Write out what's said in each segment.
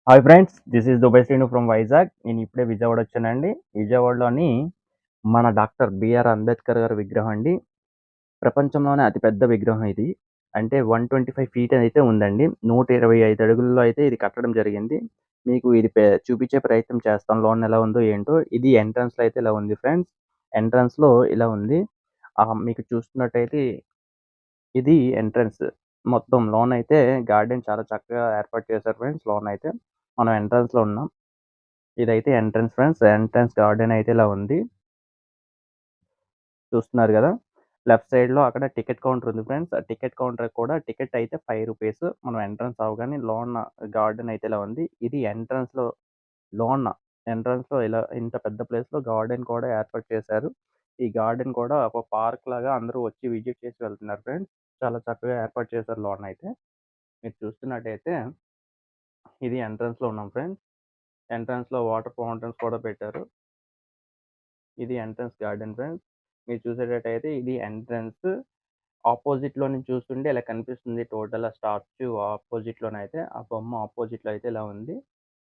Hi friends. This is Dubai Srinu from Vizag. నేను ఇప్పుడే విజయవాడ వచ్చానండి. విజయవాడలోని మన డాక్టర్ బిఆర్ అంబేద్కర్ గారి విగ్రహం అండి. ప్రపంచంలోనే అతిపెద్ద విగ్రహం ఇది. అంటే 125 ఫీట్ అయితే ఉందండి. 125 అడుగుల్లో అయితే ఇది కట్టడం జరిగింది. మీకు ఇది చూపించే ప్రయత్నం చేస్తాను. లోన ఎలా ఉందో ఏంటో. ఇది ఎంట్రన్స్‌లో అయితే ఇలా ఉంది ఫ్రెండ్స్. ఎంట్రన్స్‌లో ఇలా ఉంది. మీకు చూస్తున్నట్టయితే ఇది ఎంట్రన్స్. మొత్తం లోనైతే గార్డెన్ చాలా చక్కగా ఏర్పాటు చేశారు ఫ్రెండ్స్. లోనైతే మనం ఎంట్రన్స్‌లో ఉన్నాం. ఇదైతే ఎంట్రన్స్ ఫ్రెండ్స్. ఎంట్రన్స్ గార్డెన్ అయితే ఇలా ఉంది. చూస్తున్నారు గదా! లెఫ్ట్ సైడ్‌లో అక్కడ టికెట్ కౌంటర్ ఉంది ఫ్రెండ్స్. ఆ టికెట్ కౌంటర్ కూడా టికెట్ అయితే ₹5. మనం ఎంట్రన్స్ అవ్వగానే లోన గార్డెన్ అయితే ఇలా ఉంది. ఇది లోన ఎంట్రన్స్‌లో ఇలా ఇంత పెద్ద ప్లేస్‌లో గార్డెన్ కూడా ఏర్పాటు చేశారు. ఈ గార్డెన్ కూడా ఒక పార్క్ లాగా అందరూ వచ్చి విజిట్ చేసి వెళ్తున్నారు ఫ్రెండ్స్. చాలా చక్కగా ఏర్పాటు చేశారు లోనైతే. మీరు చూస్తున్నట్టయితే ఇది ఎంట్రన్స్‌లో ఉన్నాం ఫ్రెండ్స్. ఎంట్రన్స్‌లో వాటర్ ఫౌంటైన్స్ కూడా పెట్టారు. ఇది ఎంట్రన్స్ గార్డెన్ ఫ్రెండ్స్. మీరు చూసేటట్టయితే ఇది ఎంట్రన్స్. ఆపోజిట్‌లో నుంచి చూస్తుంటే ఇలా కనిపిస్తుంది. టోటల్ ఆ స్టాచ్యూ ఆపోజిట్‌లోనైతే ఆ బొమ్మ ఆపోజిట్‌లో అయితే ఇలా ఉంది.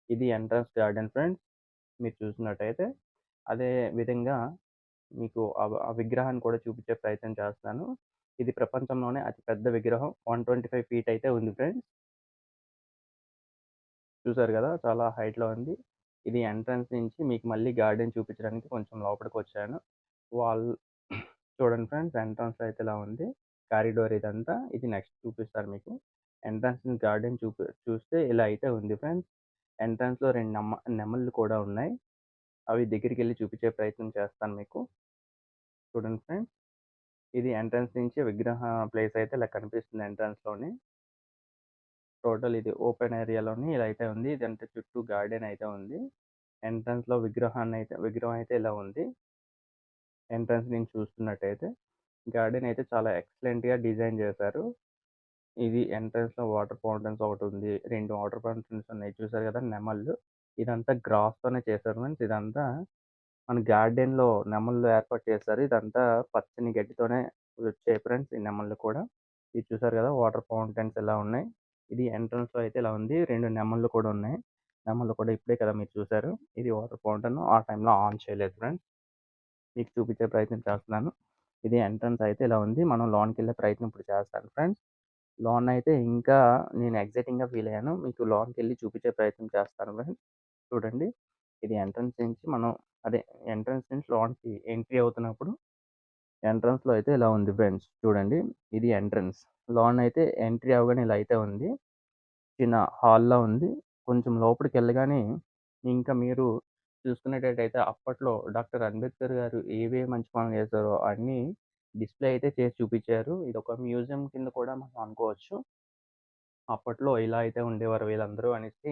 ఇది ఎంట్రన్స్ గార్డెన్ ఫ్రెండ్స్. మీరు చూసినట్టయితే. అదే విధంగా మీకు ఆ విగ్రహాన్ని కూడా చూపించే ప్రయత్నం చేస్తాను. ఇది ప్రపంచంలోనే అతి పెద్ద విగ్రహం. 125 ఫీట్ అయితే ఉంది ఫ్రెండ్స్. చూసారు గదా! చాలా హైట్‌లో ఉంది. ఇది ఎంట్రన్స్ నుంచి మీకు మళ్ళీ గార్డెన్ చూపించడానికి కొంచెం లోపలికొచ్చాను. వాల్ చూడండి ఫ్రెండ్స్, ఎంట్రన్స్ అయితే ఇలా ఉంది. కారిడార్ ఇదంతా. ఇది నెక్స్ట్ చూపిస్తాను మీకు. ఎంట్రన్స్ నుంచి గార్డెన్ చూస్తే ఇలా అయితే ఉంది ఫ్రెండ్స్. ఎంట్రన్స్‌లో 2 నెమళ్ళు కూడా ఉన్నాయి. అవి దగ్గరికెళ్ళి చూపించే ప్రయత్నం చేస్తాను మీకు. చూడండి ఫ్రెండ్స్. ఇది ఎంట్రన్స్ నుంచి విగ్రహ ప్లేస్ అయితే ఇలా కనిపిస్తుంది ఎంట్రన్స్‌లోని. టోటల్ ఇది ఓపెన్ ఏరియాలోని ఇలా అయితే ఉంది. ఇదంతా చుట్టూ గార్డెన్ అయితే ఉంది. ఎంట్రన్స్‌లో విగ్రహం అయితే ఇలా ఉంది. ఎంట్రన్స్ నుంచి చూస్తున్నట్టయితే. గార్డెన్ అయితే చాలా ఎక్సలెంట్‌గా డిజైన్ చేశారు. ఇది ఎంట్రన్స్‌లో వాటర్ ఫౌంటైన్స్ ఒకటుంది. 2 వాటర్ ఫౌంటైన్స్ ఉన్నాయి. చూసారు కదా! నెమళ్ళు. ఇదంతా గ్రాస్తోనే చేశారు ఫ్రెండ్స్. ఇదంతా మన గార్డెన్‌లో నెమళ్ళు ఏర్పాటు చేశారు. ఇదంతా పచ్చని గడ్డితోనే వచ్చాయి ఫ్రెండ్స్ ఈ నెమళ్ళు కూడా. ఇది చూసారు కదా! వాటర్ ఫౌంటైన్స్ ఎలా ఉన్నాయి. ఇది ఎంట్రన్స్‌లో అయితే ఇలా ఉంది. 2 నెమళ్ళు కూడా ఉన్నాయి. నెమళ్ళు కూడా ఇప్పుడే కదా మీరు చూసారు. ఇది వాటర్ ఫౌంటైన్. ఆ టైంలో ఆన్ చేయలేదు ఫ్రెండ్స్. మీకు చూపించే ప్రయత్నం చేస్తున్నాను. ఇది ఎంట్రన్స్ అయితే ఇలా ఉంది. మనం లోనకెళ్ళే ప్రయత్నం ఇప్పుడు చేస్తాను ఫ్రెండ్స్. లోనయితే ఇంకా నేను ఎక్సైటింగ్‌గా ఫీల్ అయ్యాను. మీకు లోనకెళ్ళి చూపించే ప్రయత్నం చేస్తాను ఫ్రెండ్స్. చూడండి. ఇది ఎంట్రన్స్ నుంచి అదే ఎంట్రన్స్ నుంచి లోనికి ఎంట్రీ అవుతున్నప్పుడు ఎంట్రన్స్‌లో అయితే ఇలా ఉంది ఫ్రెండ్స్. చూడండి. ఇది ఎంట్రన్స్. లోనయితే ఎంట్రీ అవ్వగానే ఇలా అయితే ఉంది. చిన్న హాల్‌లా ఉంది. కొంచెం లోపలికెళ్ళగానే ఇంకా మీరు చూసుకునేటట్టయితే అప్పట్లో డాక్టర్ అంబేద్కర్ గారు ఏవేవి మంచి పనులు చేశారో అన్నీ డిస్‌ప్లే అయితే చేసి చూపిచ్చారు. ఇదొక మ్యూజియం కింద కూడా మనం అనుకోవచ్చు. అప్పట్లో ఇలా అయితే ఉండేవారు వీళ్ళందరూ అనేసి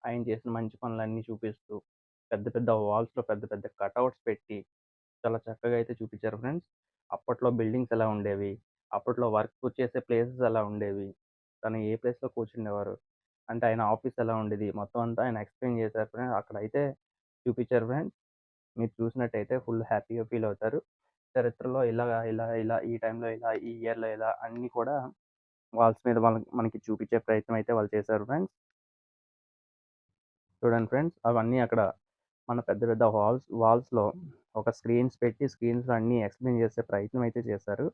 ఆయన చేసిన మంచి పనులన్నీ చూపిస్తూ, పెద్ద పెద్ద వాల్స్‌లో పెద్ద పెద్ద కటౌట్స్ పెట్టి చాలా చక్కగా అయితే చూపిచ్చారు ఫ్రెండ్స్. అప్పట్లో బిల్డింగ్స్ ఎలా ఉండేవి, అప్పట్లో వర్క్ చేసే ప్లేసెస్ ఎలా ఉండేవి, తను ఏ ప్లేస్‌లో కూర్చునేవారు, అంటే ఆయన ఆఫీస్ ఎలా ఉండేది, మొత్తం అంతా ఆయన ఎక్స్‌ప్లెయిన్ చేశారు ఫ్రెండ్స్. అక్కడైతే చూపిచ్చారు ఫ్రెండ్స్. మీరు చూసినట్టయితే ఫుల్ హ్యాపీగా ఫీల్ అవుతారు. చరిత్రలో ఇలాగా, ఇలా, ఇలా ఈ టైంలో ఇలా, ఈ ఇయర్‌లో ఇలా అన్నీ కూడా వాల్స్ మీద మనకి చూపిచ్చే ప్రయత్నం అయితే వాళ్ళు చేశారు ఫ్రెండ్స్. చూడండి ఫ్రెండ్స్, అవన్నీ అక్కడ మన పెద్ద పెద్ద వాల్స్‌లో ఒక స్క్రీన్స్ పెట్టి స్క్రీన్స్‌లో అన్నీ ఎక్స్‌ప్లెయిన్ చేసే ప్రయత్నం అయితే చేశారు.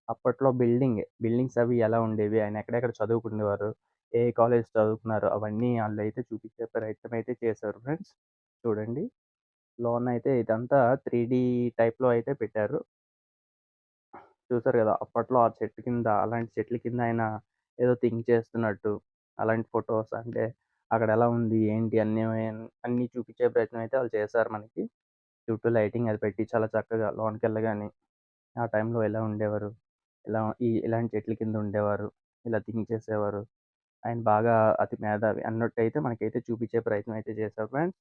అప్పట్లో బిల్డింగ్స్ అవి ఎలా ఉండేవి, ఆయన ఎక్కడెక్కడ చదువుకునేవారు, ఏ కాలేజ్ చదువుకున్నారు అవన్నీ ఆళ్ళైతే చూపించే ప్రయత్నం అయితే చేశారు ఫ్రెండ్స్. చూడండి. లోనయితే ఇదంతా 3 టైప్‌లో అయితే పెట్టారు. చూసారు గదా! అప్పట్లో ఆ చెట్టు కింద అలాంటి చెట్ల కింద ఆయన ఏదో థింక్ చేస్తున్నట్టు అలాంటి ఫోటోస్ అంటే అక్కడెలా ఉంది, ఏంటి అన్నీ చూపించే ప్రయత్నం అయితే వాళ్ళు చేశారు మనకి. చుట్టూ లైటింగ్ అది పెట్టి చాలా చక్కగా లోనకెళ్ళగానే ఆ టైంలో ఎలా ఉండేవారు, ఇలాంటి చెట్ల కింద ఉండేవారు, ఇలా థింక్ చేసేవారు. ఆయన బాగా అతి మేధావి అన్నట్టయితే మనకైతే చూపించే ప్రయత్నం అయితే చేశారు ఫ్రెండ్స్.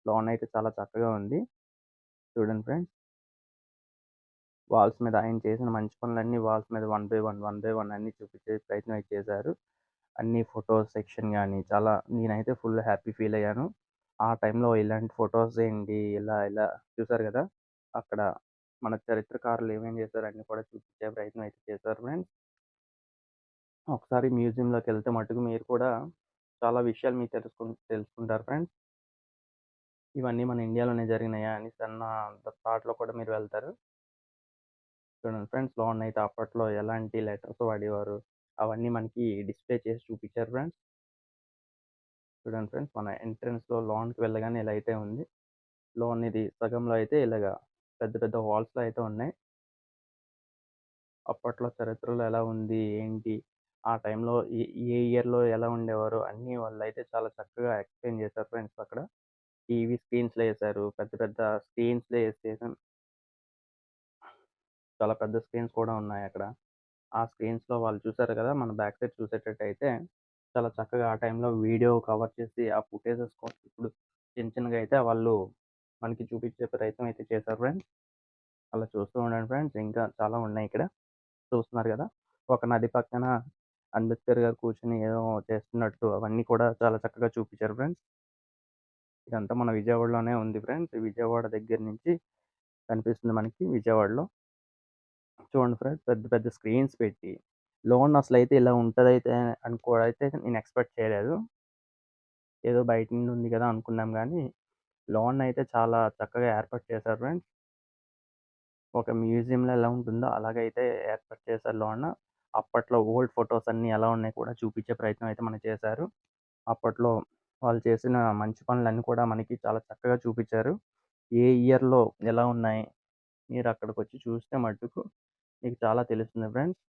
లోనయితే చాలా చక్కగా ఉంది. చూడండి ఫ్రెండ్స్. వాల్స్ మీద ఆయన చేసిన మంచి పనులన్నీ వాల్స్ మీద వన్ బై వన్ అన్నీ చూపించే ప్రయత్నం అయితే చేశారు. అన్ని ఫోటోస్ సెక్షన్ గాని నేనైతే ఫుల్ హ్యాపీ ఫీల్ అయ్యాను. ఆ టైంలో ఇలాంటి ఫోటోస్ ఏంటి ఇలా చూసారు గదా! అక్కడ మన చరిత్రకారులు ఏమేం చేశారో అన్నీ కూడా చూపించే ప్రయత్నం అయితే చేశారు ఫ్రెండ్స్. ఒకసారి మ్యూజియంలోకెళ్తే మట్టుకు మీరు కూడా చాలా విషయాలు మీకు తెలుసుకుంటారు ఫ్రెండ్స్. ఇవన్నీ మన ఇండియాలోనే జరిగినాయా అనేసి అన్న థాట్‌లో కూడా మీరు వెళ్తారు. చూడండి ఫ్రెండ్స్, లోన్ అయితే అప్పట్లో ఎలాంటి లెటర్స్ వాడేవారు, అవన్నీ మనకి డిస్‌ప్లే చేసి చూపించారు ఫ్రెండ్స్. చూడండి ఫ్రెండ్స్, మన ఎంట్రన్స్‌లో లోన్‌కి వెళ్ళగానే ఇలా అయితే ఉంది. లోన్ ఇది సగంలో అయితే ఇలాగా పెద్ద పెద్ద వాల్స్‌లో అయితే ఉన్నాయి. అప్పట్లో చరిత్రలో ఎలా ఉంది, ఏంటి, ఆ టైంలో ఏ ఇయర్‌లో ఎలా ఉండేవారు అన్నీ వాళ్ళైతే చాలా చక్కగా ఎక్స్‌ప్లెయిన్ చేశారు ఫ్రెండ్స్ అక్కడ. టీవీ స్క్రీన్స్‌లో ఏశారు. పెద్ద పెద్ద స్క్రీన్స్‌లో ఏసేసాం. చాలా పెద్ద స్క్రీన్స్ కూడా ఉన్నాయక్కడ. ఆ స్క్రీన్స్‌లో వాళ్ళు చూసారు కదా! మన బ్యాక్ సైడ్ చూసేటట్టయితే చాలా చక్కగా ఆ టైంలో వీడియో కవర్ చేసి ఆ ఫుటేజెస్ కోసం ఇప్పుడు చిన్న చిన్నగా అయితే వాళ్ళు మనకి చూపించే ప్రయత్నం అయితే చేశారు ఫ్రెండ్స్. అలా చూస్తూ ఉండండి ఫ్రెండ్స్. ఇంకా చాలా ఉన్నాయి ఇక్కడ. చూస్తున్నారు కదా! ఒక నది పక్కన అంబేద్కర్ గారు కూర్చొని ఏదో చేస్తున్నట్టు అవన్నీ కూడా చాలా చక్కగా చూపించారు ఫ్రెండ్స్. ఇదంతా మన విజయవాడలోనే ఉంది ఫ్రెండ్స్. విజయవాడ దగ్గర నుంచి కనిపిస్తుంది మనకి విజయవాడలో. చూడండి ఫ్రెండ్స్, పెద్ద పెద్ద స్క్రీన్స్ పెట్టి లోన్ అసలైతే ఇలా ఉంటదైతే అనుకోడైతే నేను ఎక్స్‌పెక్ట్ చేయలేదు. ఏదో బయట నుండి ఉంది కదా అనుకున్నాం గానీ, లోన్ అయితే చాలా చక్కగా ఏర్పాటు చేశారు ఫ్రెండ్స్. ఒక మ్యూజియంలో ఎలా ఉంటుందో అలాగైతే ఏర్పాటు చేశారు లోన. అప్పట్లో ఓల్డ్ ఫోటోస్ అన్నీ ఎలా ఉన్నాయి కూడా చూపించే ప్రయత్నం అయితే మనకు చేశారు. అప్పట్లో వాళ్ళు చేసిన మంచి పనులన్నీ కూడా మనకి చాలా చక్కగా చూపించారు. ఏ ఇయర్‌లో ఎలా ఉన్నాయి, మీరక్కడికొచ్చి చూస్తే మట్టుకు మీకు చాలా తెలుస్తుంది ఫ్రెండ్స్.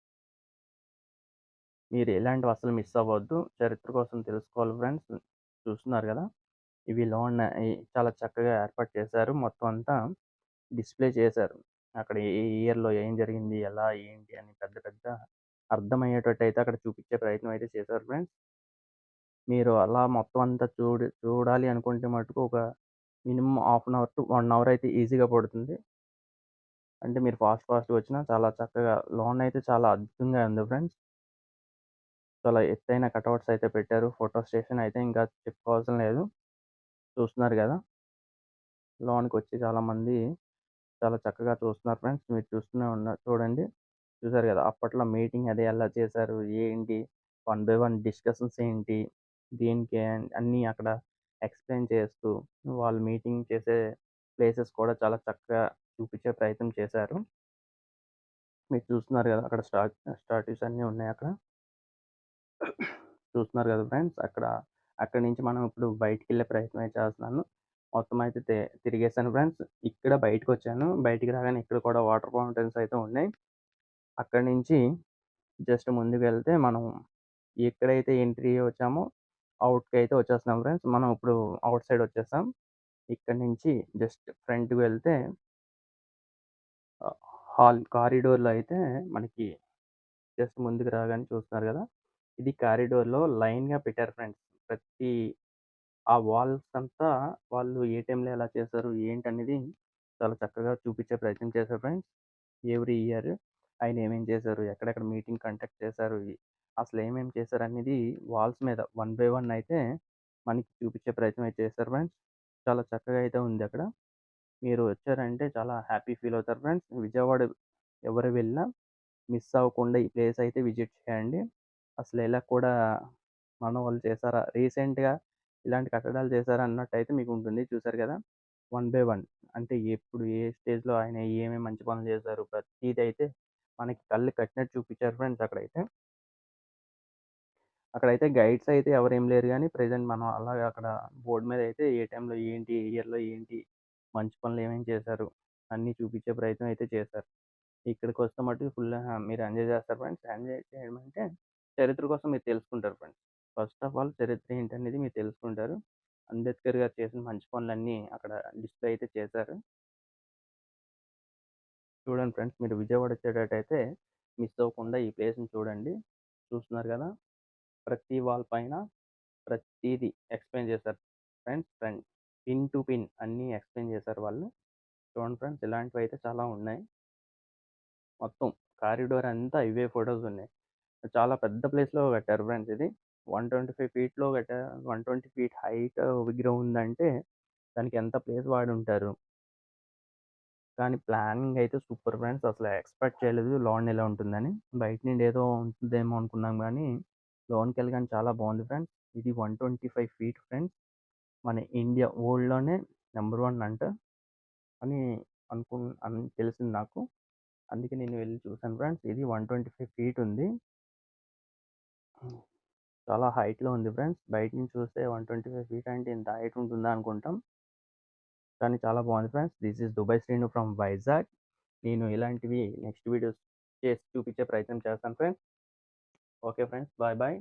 మీరు ఇలాంటివి అస్సలు మిస్ అవ్వద్దు. చరిత్ర కోసం తెలుసుకోవాలి ఫ్రెండ్స్. చూస్తున్నారు గదా! ఇవి లోన్నాయి చాలా చక్కగా ఏర్పాటు చేశారు. మొత్తం అంతా డిస్‌ప్లే చేశారు. అక్కడ ఏ ఇయర్‌లో ఏం జరిగింది, ఎలా, ఏంటి అని పెద్ద పెద్ద అర్థమయ్యేటట్టయితే అక్కడ చూపించే ప్రయత్నం అయితే చేశారు ఫ్రెండ్స్. మీరు అలా మొత్తం అంతా చూడాలి అనుకుంటే మటుకు ఒక minimum half an hour to 1 hour అయితే ఈజీగా పడుతుంది. అంటే మీరు ఫాస్ట్‌గా వచ్చినా చాలా చక్కగా లోన్ అయితే చాలా అద్భుతంగా ఉంది ఫ్రెండ్స్. చాలా ఎత్తైన కటౌట్స్ అయితే పెట్టారు. ఫోటో స్టేషన్ అయితే ఇంకా చెప్పుకోవాల్సిన లేదు. చూస్తున్నారు గదా! లోనకొచ్చి చాలామంది చాలా చక్కగా చూస్తున్నారు ఫ్రెండ్స్. మీరు చూడండి. చూసారు గదా! అప్పట్లో మీటింగ్ అది ఎలా చేశారు? ఏంటి? వన్ బై వన్ డిస్కషన్స్ ఏంటి? దీనికి అన్నీ అక్కడ ఎక్స్‌ప్లెయిన్ చేస్తూ వాళ్ళు మీటింగ్ చేసే ప్లేసెస్ కూడా చాలా చక్కగా చూపించే ప్రయత్నం చేశారు. మీరు చూస్తున్నారు గదా! అక్కడ స్టాట్యూస్ అన్నీ ఉన్నాయక్కడ. చూస్తున్నారు కదా ఫ్రెండ్స్. అక్కడి నుంచి మనం ఇప్పుడు బయటికెళ్ళే ప్రయత్నమే చేస్తున్నాను. మొత్తం అయితే తిరిగేసాను ఫ్రెండ్స్. ఇక్కడ బయటకొచ్చాను. బయటికి రాగానే ఇక్కడ కూడా వాటర్ ఫౌంటైన్స్ అయితే ఉన్నాయి. అక్కడి నుంచి జస్ట్ ముందుకెళ్తే మనం ఎక్కడైతే ఎంట్రీ వచ్చామో ఔట్‌కయితే వచ్చేస్తున్నాం ఫ్రెండ్స్. మనం ఇప్పుడు ఔట్ సైడ్ వచ్చేసాం. ఇక్కడి నుంచి జస్ట్ ఫ్రంట్‌కి వెళ్తే కారిడార్‌లో అయితే మనకి జస్ట్ ముందుకు రాగానే చూస్తున్నారు కదా! ఇది కారిడార్‌లో లైన్‌గా పెట్టారు ఫ్రెండ్స్. ప్రతి ఆ వాల్స్ అంతా వాళ్ళు ఏ టైంలో ఎలా చేశారు, ఏంటనేది చాలా చక్కగా చూపించే ప్రయత్నం చేశారు ఫ్రెండ్స్. ఎవ్రీ ఇయర్ ఆయన ఏమేం చేశారు, ఎక్కడెక్కడ మీటింగ్ కండక్ట్ చేశారు, అసలు ఏమేమి చేశారనేది వాల్స్ మీద వన్ బై వన్ అయితే మనకి చూపించే ప్రయత్నం అయితే చేశారు ఫ్రెండ్స్. చాలా చక్కగా అయితే ఉంది అక్కడ. మీరు వచ్చారంటే చాలా హ్యాపీ ఫీల్ అవుతారు ఫ్రెండ్స్. విజయవాడ ఎవరు వెళ్ళినా మిస్ అవ్వకుండా ఈ ప్లేస్ అయితే విజిట్ చేయండి. అసలు ఇలా కూడా మనవాళ్ళు చేశారా? రీసెంట్‌గా ఇలాంటి కట్టడాలు చేశారా అన్నట్టయితే మీకుంటుంది. చూసారు కదా! వన్ బై వన్ అంటే ఎప్పుడు ఏ స్టేజ్‌లో ఆయన ఏమేమి మంచి పనులు చేశారు ప్రతీదైతే మనకి కళ్ళకి కట్టినట్టు చూపించారు ఫ్రెండ్స్ అక్కడైతే. అక్కడైతే గైడ్స్ అయితే ఎవరేం లేరు గానీ ప్రెజెంట్ మనం అలాగా అక్కడ బోర్డ్ మీద అయితే ఏ టైంలో ఏంటి, ఏ ఇయర్‌లో ఏంటి, మంచి పనులు ఏమేమి చేశారు అన్నీ చూపించే ప్రయత్నం అయితే చేశారు. ఇక్కడికొస్తే మట్టుకు మీరు ఎంజాయ్ చేస్తారు ఫ్రెండ్స్. ఎంజాయ్ చేయడం అంటే చరిత్ర కోసం మీరు తెలుసుకుంటారు ఫ్రెండ్స్. ఫస్ట్ ఆఫ్ ఆల్ చరిత్ర ఏంటనేది మీరు తెలుసుకుంటారు. అంబేద్కర్ గారు చేసిన మంచి పనులన్నీ అక్కడ డిస్‌ప్లే అయితే చేశారు. చూడండి ఫ్రెండ్స్, మీరు విజయవాడ వచ్చేటట్టయితే మిస్ అవ్వకుండా ఈ ప్లేస్‌ని చూడండి. చూస్తున్నారు కదా! ప్రతి వాల్ పైన ప్రతీదీ ఎక్స్‌ప్లెయిన్ చేశారు ఫ్రెండ్స్. పిన్ టు పిన్ అన్నీ ఎక్స్‌ప్లెయిన్ చేశారు వాళ్ళు. చూడండి ఫ్రెండ్స్, ఇలాంటివైతే చాలా ఉన్నాయి. మొత్తం కారిడార్ అంతా ఇవే ఫోటోస్ ఉన్నాయి. చాలా పెద్ద ప్లేస్‌లో కట్టారు ఫ్రెండ్స్ ఇది. 125 ఫీట్‌లో 120 ఫీట్ హైట్ విగ్రహం ఉందంటే దానికి ఎంత ప్లేస్ వాడుంటారు. కానీ ప్లానింగ్ అయితే సూపర్ ఫ్రెండ్స్. అసలు ఎక్స్‌పెక్ట్ చేయలేదు లోన్ ఇలా ఉంటుందని. బయట నుండి ఏదో ఉంటుందేమో అనుకున్నాం గానీ, లోన్‌కెళ్ళగానే చాలా బాగుంది ఫ్రెండ్స్. ఇది 125 ఫీట్ ఫ్రెండ్స్. మన ఇండియా వరల్డ్‌లోనే నంబర్ 1 అంట అని అని తెలిసింది నాకు. అందుకే నేను వెళ్లి చూసాను ఫ్రెండ్స్. ఇది 125 ఫీట్ ఉంది. చాలా హైట్‌లో ఉంది ఫ్రెండ్స్. బయట నుంచి చూస్తే 125 ఫీట్ అంటే ఇంత హైట్ ఉంటుందా అనుకుంటాం. కానీ చాలా బాగుంది friends. This is Dubai Srinu from Vizag. నేను ఇలాంటివి నెక్స్ట్ వీడియోస్ చేసి చూపించే ప్రయత్నం చేస్తాను friends. Okay friends. Bye bye.